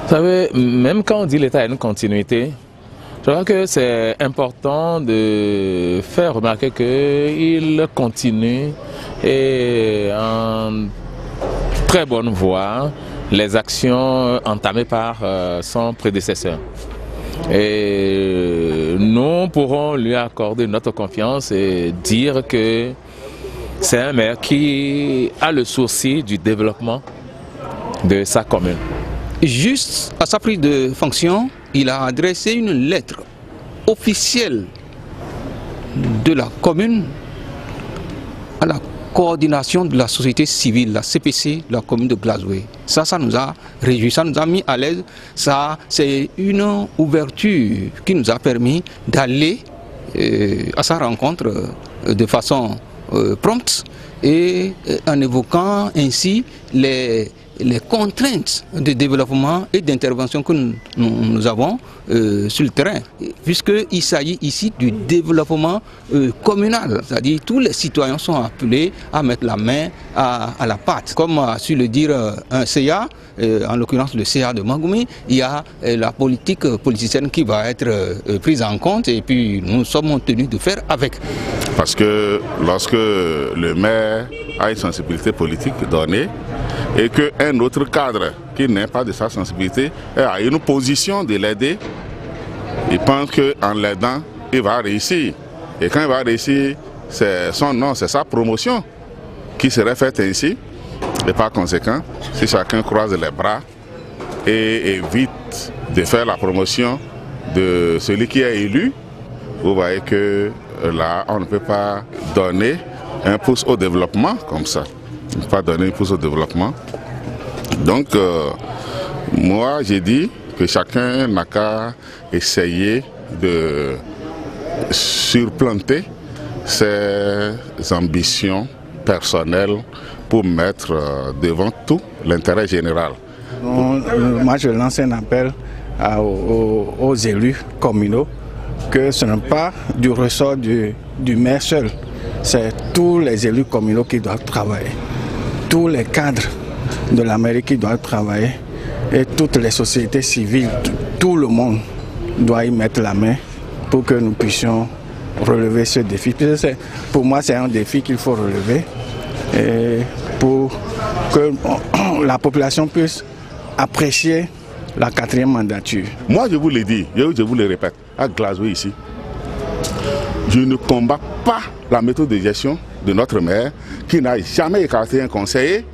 Vous savez, même quand on dit l'État a une continuité, je crois que c'est important de faire remarquer qu'il continue et en très bonne voie les actions entamées par son prédécesseur. Et nous pourrons lui accorder notre confiance et dire que c'est un maire qui a le souci du développement de sa commune. Juste à sa prise de fonction, il a adressé une lettre officielle de la commune à la coordination de la société civile, la CPC, de la commune de Glazoué. Ça nous a réjoui, ça nous a mis à l'aise. Ça, c'est une ouverture qui nous a permis d'aller à sa rencontre de façon prompte et en évoquant ainsi les contraintes de développement et d'intervention que nous avons sur le terrain, puisqu'il s'agit ici du développement communal, c'est-à-dire tous les citoyens sont appelés à mettre la main à la pâte. Comme a su le dire un CA, en l'occurrence le CA de Mangoumi, il y a la politique politicienne qui va être prise en compte et puis nous sommes tenus de faire avec. Parce que lorsque le maire a une sensibilité politique donnée et qu'un autre cadre qui n'est pas de sa sensibilité a une position de l'aider, il pense qu'en l'aidant, il va réussir. Et quand il va réussir, c'est son nom, c'est sa promotion qui serait faite ainsi. Et par conséquent, si chacun croise les bras et évite de faire la promotion de celui qui est élu, vous voyez que là, on ne peut pas donner un pouce au développement comme ça. On ne peut pas donner un pouce au développement. Donc, moi, j'ai dit que chacun n'a qu'à essayer de surplanter ses ambitions personnelles pour mettre devant tout l'intérêt général. Moi, je lance un appel aux élus communaux que ce n'est pas du ressort du maire seul, c'est tous les élus communaux qui doivent travailler, tous les cadres de la mairie qui doivent travailler et toutes les sociétés civiles, tout le monde doit y mettre la main pour que nous puissions relever ce défi. Pour moi, c'est un défi qu'il faut relever et pour que la population puisse apprécier la 4e mandature. Moi, je vous le dis, je vous le répète, à Glazoué ici, je ne combats pas la méthode de gestion de notre maire qui n'a jamais écarté un conseiller